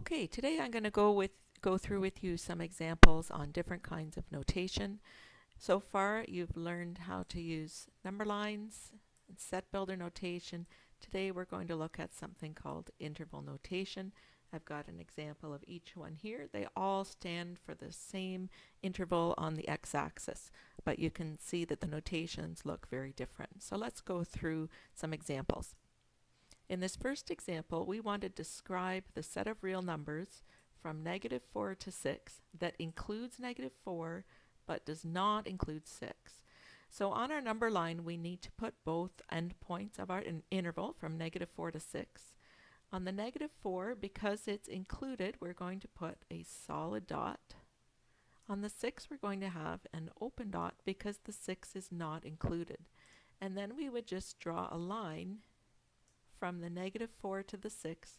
Okay, today I'm going to go through with you some examples on different kinds of notation. So far, you've learned how to use number lines and set builder notation. Today we're going to look at something called interval notation. I've got an example of each one here. They all stand for the same interval on the x-axis, but you can see that the notations look very different. So let's go through some examples. In this first example, we want to describe the set of real numbers from -4 to 6 that includes -4 but does not include 6. So on our number line, we need to put both endpoints of our interval from -4 to 6. On the -4, because it's included, we're going to put a solid dot. On the 6, we're going to have an open dot because the 6 is not included. And then we would just draw a line from the -4 to the 6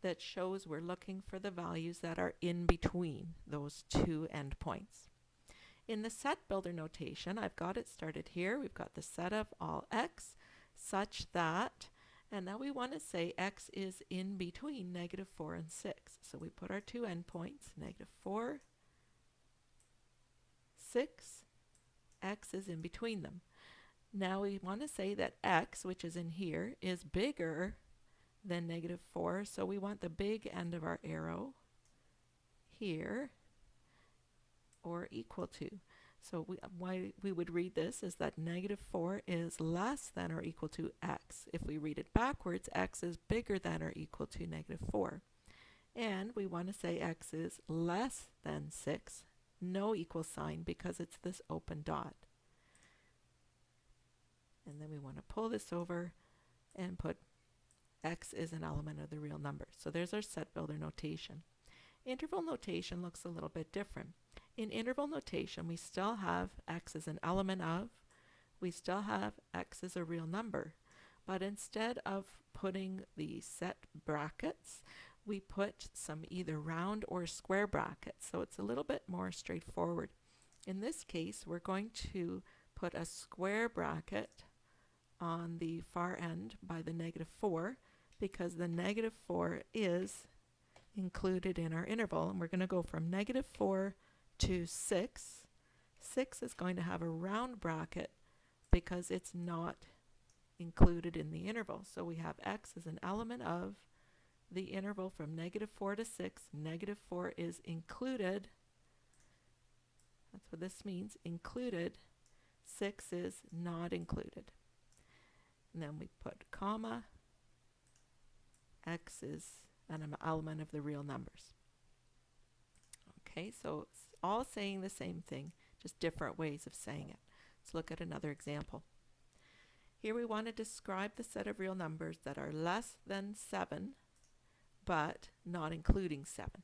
that shows we're looking for the values that are in between those two endpoints. In the set builder notation, I've got it started here. We've got the set of all x such that, and now we want to say x is in between -4 and 6. So we put our two endpoints, -4, 6, x is in between them. Now we want to say that x, which is in here, is bigger than -4, so we want the big end of our arrow here, or equal to. So why we would read this is that -4 is less than or equal to x. If we read it backwards, x is bigger than or equal to -4. And we want to say x is less than 6, no equal sign because it's this open dot. And then we want to pull this over and put x is an element of the real number. So there's our set builder notation. Interval notation looks a little bit different. In interval notation, we still have x as an element of, we still have x as a real number, but instead of putting the set brackets, we put some either round or square brackets. So it's a little bit more straightforward. In this case, we're going to put a square bracket on the far end by the -4 because the -4 is included in our interval, and we're going to go from -4 to 6. 6 is going to have a round bracket because it's not included in the interval. So we have x as an element of the interval from -4 to 6. -4 is included. That's what this means, included. 6 is not included. And then we put comma, x is an element of the real numbers. Okay, so it's all saying the same thing, just different ways of saying it. Let's look at another example. Here we want to describe the set of real numbers that are less than 7, but not including 7.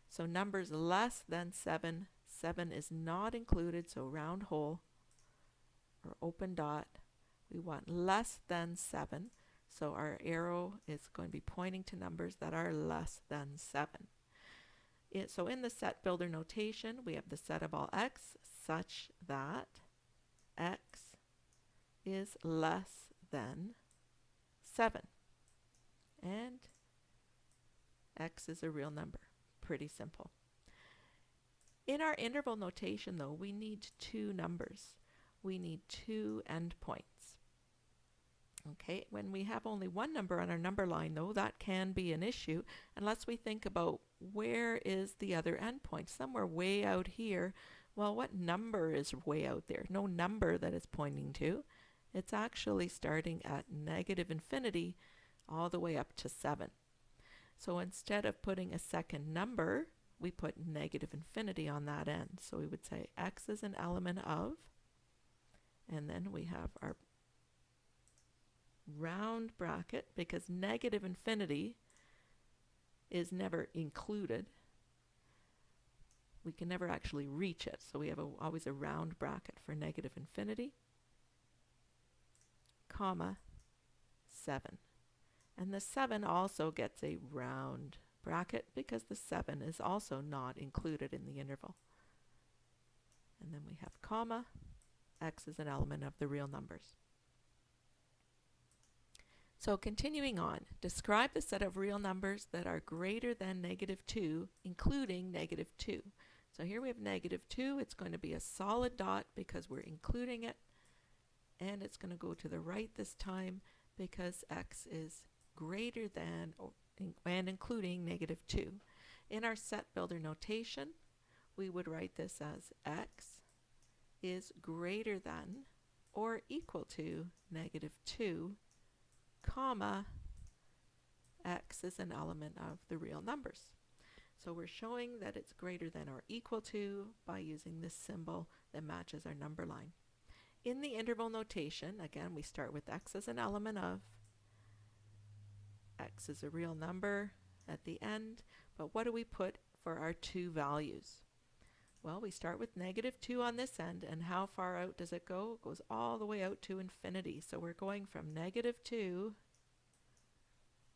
So numbers less than 7, 7 is not included, so round hole or open dot. We want less than 7, so our arrow is going to be pointing to numbers that are less than 7. So in the set builder notation, we have the set of all x such that x is less than 7. And x is a real number. Pretty simple. In our interval notation, though, we need two numbers. We need two endpoints. Okay, when we have only one number on our number line, though, that can be an issue unless we think about where is the other endpoint, somewhere way out here. Well, what number is way out there? No number that it's pointing to. It's actually starting at -infinity all the way up to 7. So instead of putting a second number, we put -infinity on that end. So we would say x is an element of, and then we have our round bracket because -infinity is never included. We can never actually reach it, so we have always a round bracket for -infinity, comma, 7. And the 7 also gets a round bracket because the 7 is also not included in the interval. And then we have comma, x is an element of the real numbers. So continuing on, describe the set of real numbers that are greater than -2, including -2. So here we have -2. It's going to be a solid dot because we're including it. And it's going to go to the right this time because x is greater than and including -2. In our set builder notation, we would write this as x is greater than or equal to -2, comma, x is an element of the real numbers. So we're showing that it's greater than or equal to by using this symbol that matches our number line. In the interval notation, again, we start with x as an element of, x is a real number at the end, but what do we put for our two values? Well, we start with -2 on this end, and how far out does it go? It goes all the way out to infinity. So we're going from -2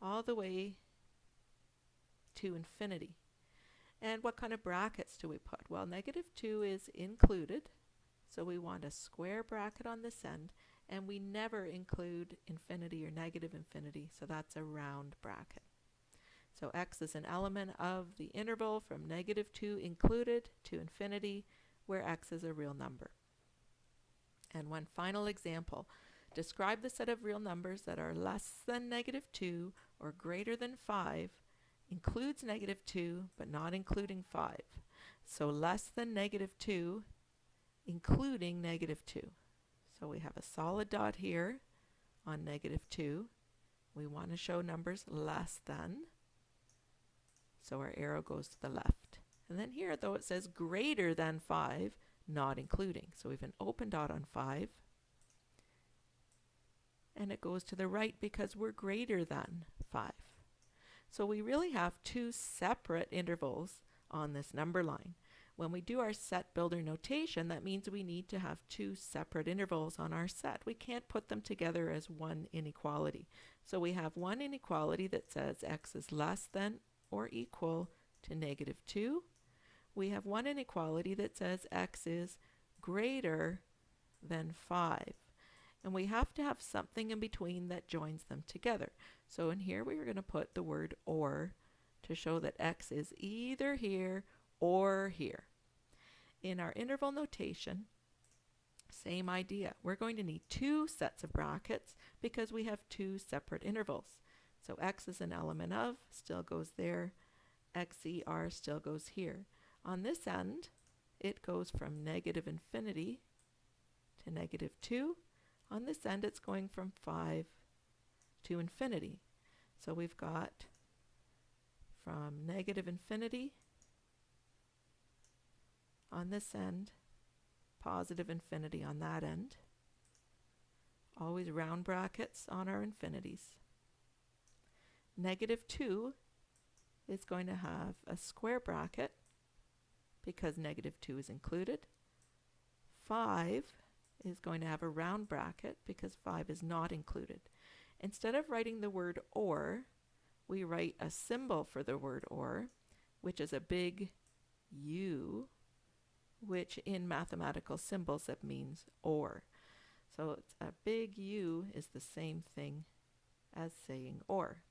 all the way to infinity. And what kind of brackets do we put? Well, -2 is included, so we want a square bracket on this end, and we never include infinity or negative infinity, so that's a round bracket. So x is an element of the interval from -2 included to infinity, where x is a real number. And one final example. Describe the set of real numbers that are less than -2 or greater than 5, includes -2 but not including 5. So less than -2, including -2. So we have a solid dot here on -2. We want to show numbers less than. So our arrow goes to the left. And then here, though, it says greater than 5, not including. So we have an open dot on 5. And it goes to the right because we're greater than 5. So we really have two separate intervals on this number line. When we do our set builder notation, that means we need to have two separate intervals on our set. We can't put them together as one inequality. So we have one inequality that says x is less than or equal to -2. We have one inequality that says x is greater than 5. And we have to have something in between that joins them together. So in here we're going to put the word or to show that x is either here or here. In our interval notation, same idea. We're going to need two sets of brackets because we have two separate intervals. So x is an element of, still goes there. XER still goes here. On this end, it goes from -infinity to -2. On this end, it's going from 5 to infinity. So we've got from -infinity on this end, +infinity on that end. Always round brackets on our infinities. -2 is going to have a square bracket because -2 is included. 5 is going to have a round bracket because 5 is not included. Instead of writing the word or, we write a symbol for the word or, which is a big U, which in mathematical symbols that means or. So it's a big U is the same thing as saying or.